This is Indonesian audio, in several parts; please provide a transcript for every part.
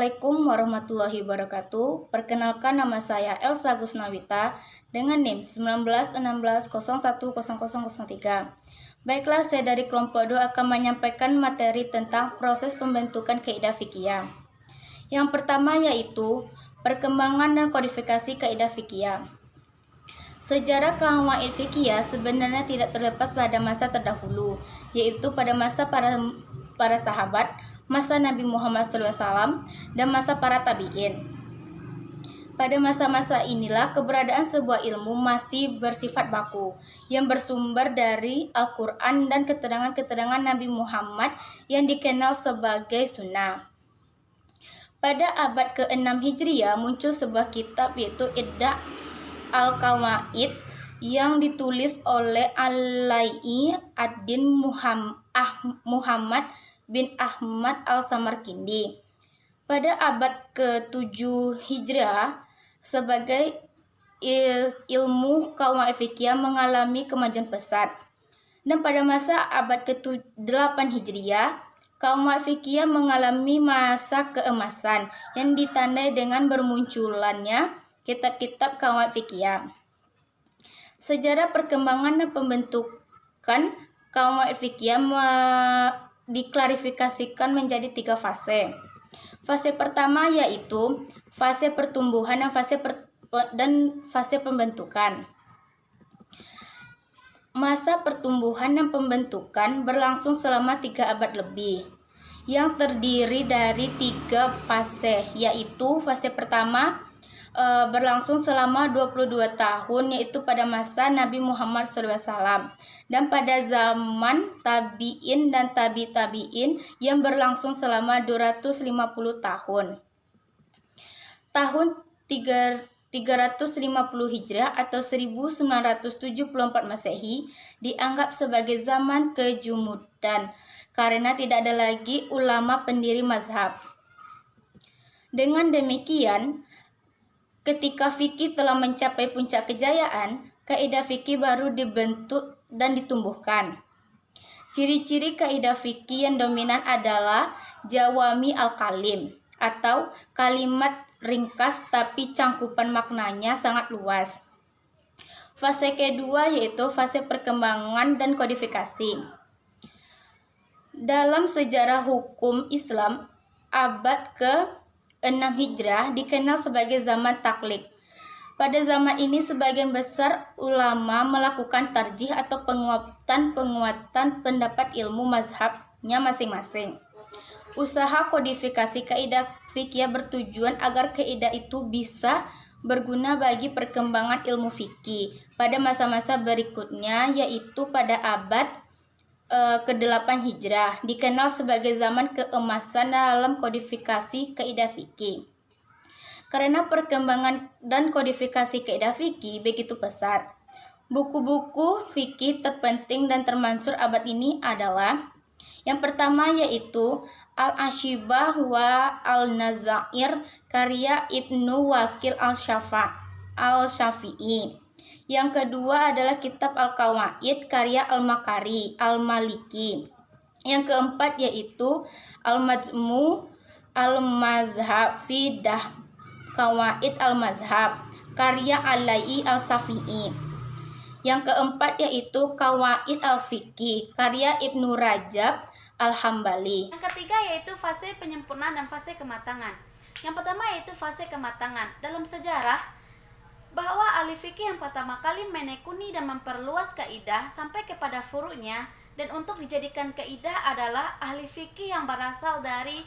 Assalamualaikum warahmatullahi wabarakatuh. Perkenalkan, nama saya Elsa Gusnawita dengan NIM 1916010003. Baiklah, saya dari kelompok 2 akan menyampaikan materi tentang proses pembentukan kaidah fikih. Yang pertama yaitu perkembangan dan kodifikasi kaidah fikih. Sejarah kawaid fikih sebenarnya tidak terlepas pada masa terdahulu, yaitu pada masa para sahabat, masa Nabi Muhammad SAW, dan masa para tabi'in. Pada masa-masa inilah keberadaan sebuah ilmu masih bersifat baku, yang bersumber dari Al-Quran dan keterangan-keterangan Nabi Muhammad yang dikenal sebagai sunnah. Pada abad ke-6 Hijriah muncul sebuah kitab yaitu Iddah Al-Qawaid yang ditulis oleh Alai ad-Din Muhammad bin Ahmad Al-Samarkindi. Pada abad ke-7 Hijriah, sebagai ilmu qawaid fikih mengalami kemajuan pesat. Dan pada masa abad ke-8 Hijriah, qawaid fikih mengalami masa keemasan yang ditandai dengan bermunculannya kitab-kitab qawaid fikih. Sejarah perkembangan dan pembentukan qawaid fikih diklarifikasikan menjadi 3 fase. Fase pertama yaitu fase pertumbuhan dan fase pembentukan. Masa pertumbuhan dan pembentukan berlangsung selama 3 abad lebih, yang terdiri dari 3 fase, yaitu fase pertama berlangsung selama 22 tahun, yaitu pada masa Nabi Muhammad SAW, dan pada zaman tabi'in dan tabi'in yang berlangsung selama 250 tahun. Tahun 350 Hijriah atau 1974 Masehi dianggap sebagai zaman kejumudan karena tidak ada lagi ulama pendiri mazhab. Dengan demikian, ketika fikih telah mencapai puncak kejayaan, kaidah fikih baru dibentuk dan ditumbuhkan. Ciri-ciri kaidah fikih yang dominan adalah jawami al-kalim atau kalimat ringkas tapi cangkupan maknanya sangat luas. Fase kedua yaitu fase perkembangan dan kodifikasi. Dalam sejarah hukum Islam, abad ke-6 Hijrah dikenal sebagai zaman taklid. Pada zaman ini sebagian besar ulama melakukan tarjih atau penguatan pendapat ilmu mazhabnya masing-masing. Usaha kodifikasi kaidah fikih bertujuan agar kaidah itu bisa berguna bagi perkembangan ilmu fikih pada masa-masa berikutnya, yaitu pada abad ke-8 Hijrah dikenal sebagai zaman keemasan dalam kodifikasi kaidah fikih. Karena perkembangan dan kodifikasi kaidah fikih begitu pesat, buku-buku fikih terpenting dan termansur abad ini adalah yang pertama yaitu Al-Ashibah wa Al-Nazair karya Ibnu Wakil Al-Syafi'i. Yang kedua adalah kitab Al-Qawaid karya Al-Makari Al-Maliki. Yang keempat yaitu Al-Majmu' Al-Mazhab fi Qawaid Al-Mazhab karya Alai Al-Safi'i. Yang keempat yaitu Qawaid Al-Fiqih karya Ibnu Rajab Al-Hambali. Yang ketiga yaitu fase penyempurnaan dan fase kematangan. Yang pertama yaitu fase kematangan. Dalam sejarah, bahwa ahli fikih yang pertama kali menekuni dan memperluas kaidah sampai kepada furu'nya dan untuk dijadikan kaidah adalah ahli fikih yang berasal dari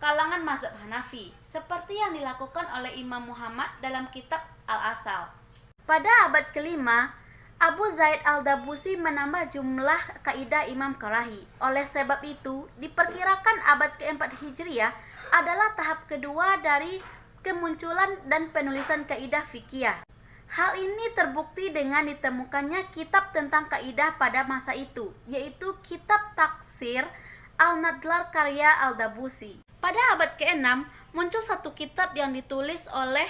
kalangan mazhab Hanafi, seperti yang dilakukan oleh Imam Muhammad dalam kitab Al-Asal. Pada abad kelima, Abu Zaid Al-Dabusi menambah jumlah kaidah Imam Qarahi. Oleh sebab itu, diperkirakan abad ke-4 Hijriah adalah tahap kedua dari kemunculan dan penulisan kaidah fikih. Hal ini terbukti dengan ditemukannya kitab tentang kaidah pada masa itu, yaitu kitab Taksir Al-Nadlar karya Al-Dabusi. Pada abad ke-6, muncul satu kitab yang ditulis oleh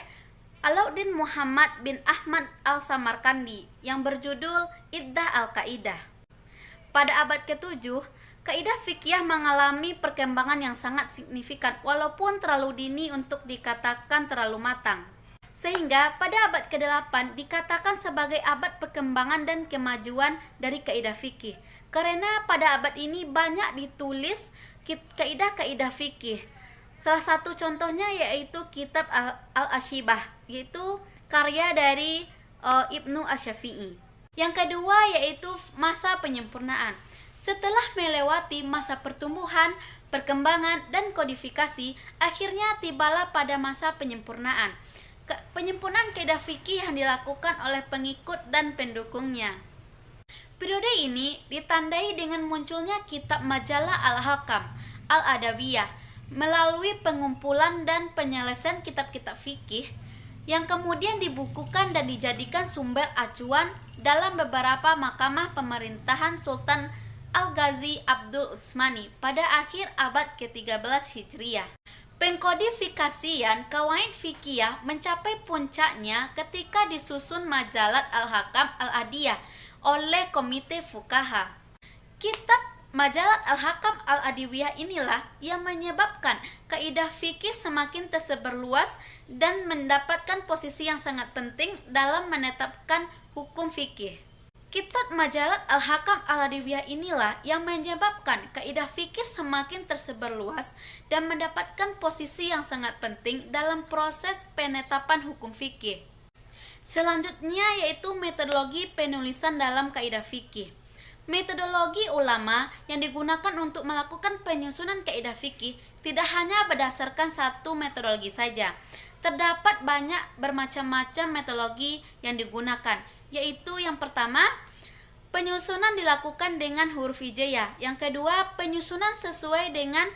Alauddin Muhammad bin Ahmad Al-Samarkandi yang berjudul Iddah Al-Qaidah. Pada abad ke-7, kaidah fikih mengalami perkembangan yang sangat signifikan walaupun terlalu dini untuk dikatakan terlalu matang. Sehingga pada abad ke-8 dikatakan sebagai abad perkembangan dan kemajuan dari kaidah fikih. Karena pada abad ini banyak ditulis kaidah-kaidah fikih. Salah satu contohnya yaitu kitab Al-Ashibah, yaitu karya dari Ibnu Asy-Syafi'i. Yang kedua yaitu masa penyempurnaan. Setelah melewati masa pertumbuhan, perkembangan, dan kodifikasi, akhirnya tibalah pada masa penyempurnaan. Penyempurnaan kaidah fikih yang dilakukan oleh pengikut dan pendukungnya. Periode ini ditandai dengan munculnya kitab majalah Al-Hakam, Al-Adawiyah, melalui pengumpulan dan penyelesaian kitab-kitab fikih yang kemudian dibukukan dan dijadikan sumber acuan dalam beberapa mahkamah pemerintahan Sultan Al-Ghazi Abdul Utsmani pada akhir abad ke-13 Hijriah. Pengkodifikasian kawaid fikih mencapai puncaknya ketika disusun majalah Al-Hakam Al-Adiyah oleh Komite Fuqaha. Kitab majalah Al-Hakam Al-Adawiyah inilah yang menyebabkan kaidah fikih semakin tersebar luas dan mendapatkan posisi yang sangat penting dalam menetapkan hukum fikih. Kitab majalah Al-Hakam Al-Adawiyah inilah yang menyebabkan kaidah fikih semakin tersebar luas dan mendapatkan posisi yang sangat penting dalam proses penetapan hukum fikih. Selanjutnya yaitu metodologi penulisan dalam kaidah fikih. Metodologi ulama yang digunakan untuk melakukan penyusunan kaidah fikih tidak hanya berdasarkan satu metodologi saja. Terdapat banyak bermacam-macam metodologi yang digunakan, yaitu yang pertama, penyusunan dilakukan dengan huruf hijaiyah. Yang kedua, penyusunan sesuai dengan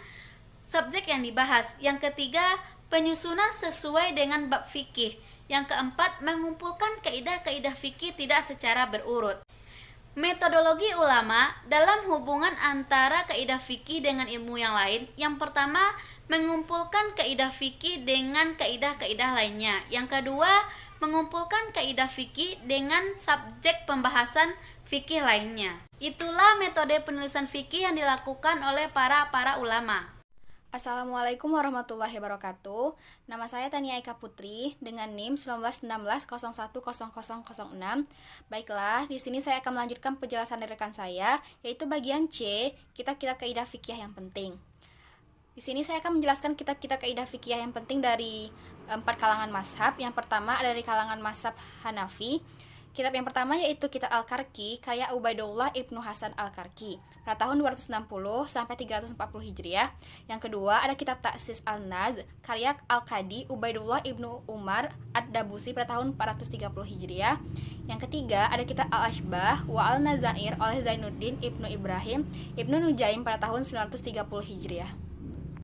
subjek yang dibahas. Yang ketiga, penyusunan sesuai dengan bab fikih. Yang keempat, mengumpulkan kaidah-kaidah fikih tidak secara berurut. Metodologi ulama dalam hubungan antara kaidah fikih dengan ilmu yang lain. Yang pertama, mengumpulkan kaidah fikih dengan kaidah-kaidah lainnya. Yang kedua, mengumpulkan kaidah fikih dengan subjek pembahasan fikih lainnya. Itulah metode penulisan fikih yang dilakukan oleh para ulama. Assalamualaikum warahmatullahi wabarakatuh. Nama saya Tania Eka Putri dengan NIM 1916010006. Baiklah, di sini saya akan melanjutkan penjelasan dari rekan saya, yaitu bagian C, kitab-kitab kaidah fikih yang penting. Di sini saya akan menjelaskan kitab-kitab kaidah fikih yang penting dari 4 kalangan mazhab. Yang pertama ada dari kalangan mazhab Hanafi. Kitab yang pertama yaitu kitab Al-Karki karya Ubaidullah Ibnu Hasan Al-Karki pada tahun 260 sampai 340 Hijriah. Yang kedua ada kitab Taksis Al-Naz karya Al-Qadi Ubaidullah Ibnu Umar Ad-Dabusi pada tahun 430 Hijriah. Yang ketiga ada kitab Al-Ashbah wa Al-Nazair oleh Zainuddin Ibnu Ibrahim Ibnu Nujaim pada tahun 930 Hijriah.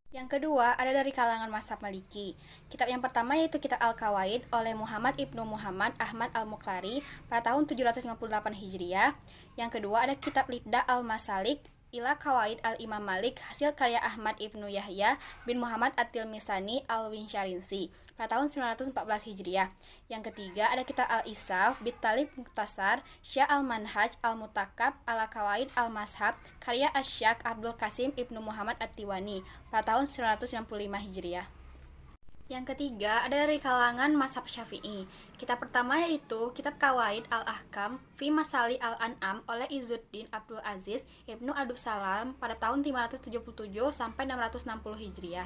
Yang kedua ada dari kalangan mazhab Maliki. Kitab yang pertama yaitu kitab Al-Qawaid oleh Muhammad Ibnu Muhammad Ahmad Al-Muqlari pada tahun 758 Hijriah. Yang kedua ada kitab Lidda Al-Masalik ila Qawaid Al-Imam Malik hasil karya Ahmad Ibnu Yahya bin Muhammad At-Tilmisani Al-Winsharinsi pada tahun 914 Hijriah. Yang ketiga ada kitab Al-Isaf Bitalib Muktasar Syah Al-Manhaj Al-Mutakab ala Qawaid Al-Mashab karya Asy-Syaikh Abdul Qasim Ibnu Muhammad At-Tiwani pada tahun 965 Hijriah. Yang ketiga ada dari kalangan mazhab Syafi'i. Kitab pertama yaitu kitab Qawaid Al-Ahkam fi Masali Al-An'am oleh Izzuddin Abdul Aziz Ibnu Abdus Salam pada tahun 577 sampai 660 Hijriah.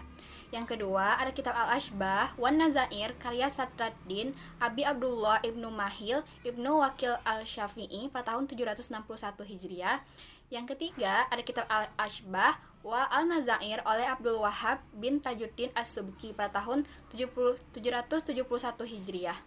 Yang kedua ada kitab Al-Ashbah wan Nazair karya Sadraddin Abi Abdullah Ibnu Mahil Ibnu Wakil Al-Syafi'i pada tahun 761 Hijriah. Yang ketiga ada kitab Al-Ashbah wa Al-Nazair oleh Abdul Wahhab bin Tajuddin As-Subki pada tahun 771 Hijriah.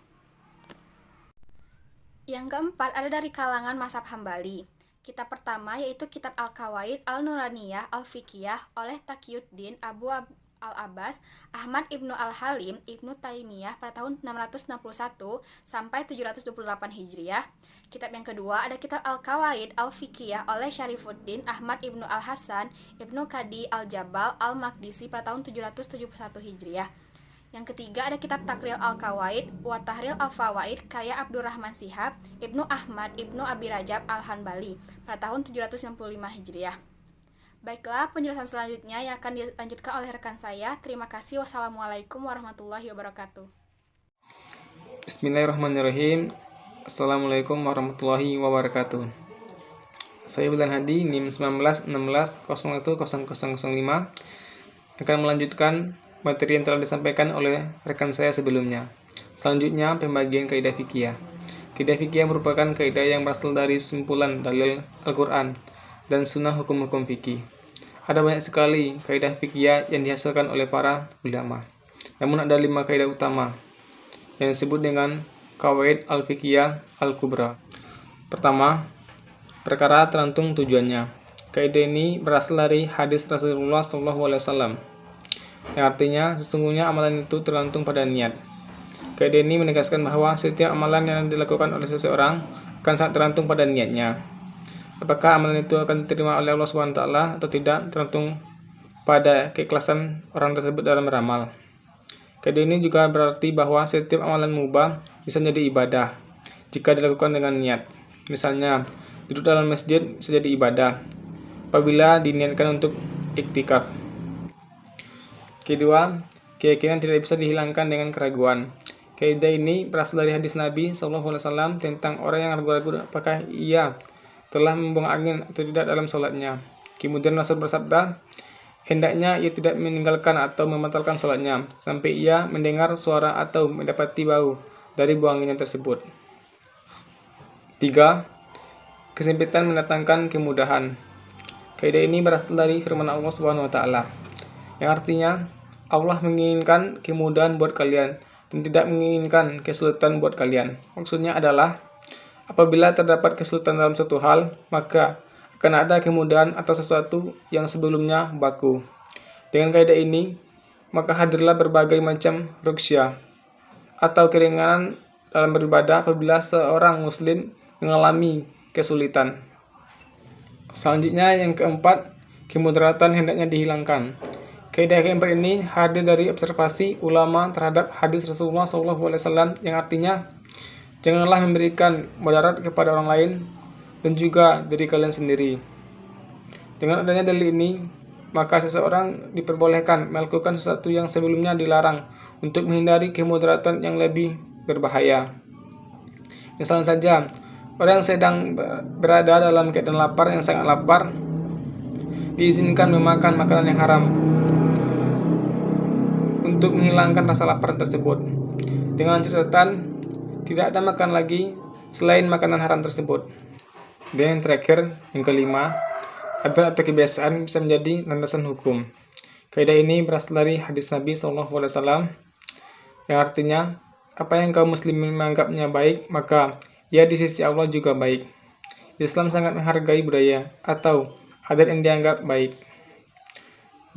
Yang keempat ada dari kalangan mazhab Hambali. Kitab pertama yaitu kitab Al-Qawaid Al-Nuraniyah Al-Fiqhiyah oleh Taqiyuddin Abu Al-Abbas Ahmad Ibnu Al-Halim Ibnu Taimiyah pada tahun 661 sampai 728 Hijriah. Kitab yang kedua ada kitab Al-Qawaid Al-Fiqhiyah oleh Syarifuddin Ahmad Ibnu Al-Hasan Ibnu Qadi Al-Jabal Al-Maqdisi pada tahun 771 Hijriah. Yang ketiga ada kitab Takril Al-Qawaid wa Tahril Al-Fawaid karya Abdurrahman Shihab Ibnu Ahmad Ibnu Abi Rajab Al-Hanbali pada tahun 795 Hijriah. Baiklah, penjelasan selanjutnya yang akan dilanjutkan oleh rekan saya. Terima kasih. Wassalamualaikum warahmatullahi wabarakatuh. Bismillahirrahmanirrahim. Assalamualaikum warahmatullahi wabarakatuh. Saya Bulan Hadi, NIM 1916010005 akan melanjutkan materi yang telah disampaikan oleh rekan saya sebelumnya. Selanjutnya, pembagian kaidah fikih. Kaidah fikih merupakan kaidah yang berasal dari simpulan dalil Al-Quran dan sunnah hukum-hukum fikih. Ada banyak sekali kaidah fikih yang dihasilkan oleh para ulama. Namun ada 5 kaidah utama yang disebut dengan Qawaid al-Fiqhiyah al-Kubra. Pertama, perkara tergantung tujuannya. Kaidah ini berasal dari hadis Rasulullah SAW, yang artinya sesungguhnya amalan itu tergantung pada niat. Kaidah ini menegaskan bahwa setiap amalan yang dilakukan oleh seseorang akan sangat tergantung pada niatnya. Apakah amalan itu akan diterima oleh Allah SWT atau tidak tergantung pada keikhlasan orang tersebut dalam beramal. Kaidah ini juga berarti bahwa setiap amalan mubah bisa menjadi ibadah jika dilakukan dengan niat. Misalnya, duduk dalam masjid bisa jadi ibadah apabila diniatkan untuk iktikaf. Kedua, keyakinan tidak bisa dihilangkan dengan keraguan. Kaidah ini berasal dari hadis Nabi SAW tentang orang yang ragu-ragu apakah ia telah membuang angin atau tidak dalam sholatnya. Kemudian Rasul bersabda, hendaknya ia tidak meninggalkan atau membatalkan sholatnya sampai ia mendengar suara atau mendapati bau dari buang anginnya tersebut. 3. Kesempitan mendatangkan kemudahan. Kaidah ini berasal dari firman Allah SWT, yang artinya Allah menginginkan kemudahan buat kalian dan tidak menginginkan kesulitan buat kalian. Maksudnya adalah apabila terdapat kesulitan dalam suatu hal, maka akan ada kemudahan atas sesuatu yang sebelumnya baku. Dengan kaidah ini, maka hadirlah berbagai macam ruqyah atau keringanan dalam beribadah apabila seorang muslim mengalami kesulitan. Selanjutnya yang keempat, kemudaratan hendaknya dihilangkan. Kaidah keempat ini hadir dari observasi ulama terhadap hadis Rasulullah SAW yang artinya janganlah memberikan mudarat kepada orang lain dan juga diri kalian sendiri. Dengan adanya dalil ini, maka seseorang diperbolehkan melakukan sesuatu yang sebelumnya dilarang untuk menghindari kemudaratan yang lebih berbahaya. Misalnya saja, orang yang sedang berada dalam keadaan lapar yang sangat lapar diizinkan memakan makanan yang haram untuk menghilangkan rasa lapar tersebut, dengan catatan tidak ada makan lagi selain makanan haram tersebut. Dan yang terakhir, yang kelima, adat atau kebiasaan bisa menjadi landasan hukum. Kaidah ini berasal dari hadis Nabi SAW, yang artinya apa yang kaum muslimin menganggapnya baik, maka ia di sisi Allah juga baik. Islam sangat menghargai budaya atau adat yang dianggap baik.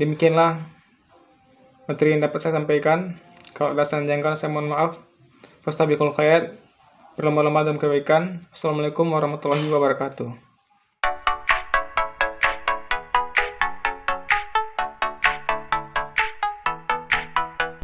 Demikianlah materi yang dapat saya sampaikan. Kalau ada salah janggal, saya mohon maaf. Fastabiqul khairat, berlomba-lomba dalam kebaikan. Assalamualaikum warahmatullahi wabarakatuh.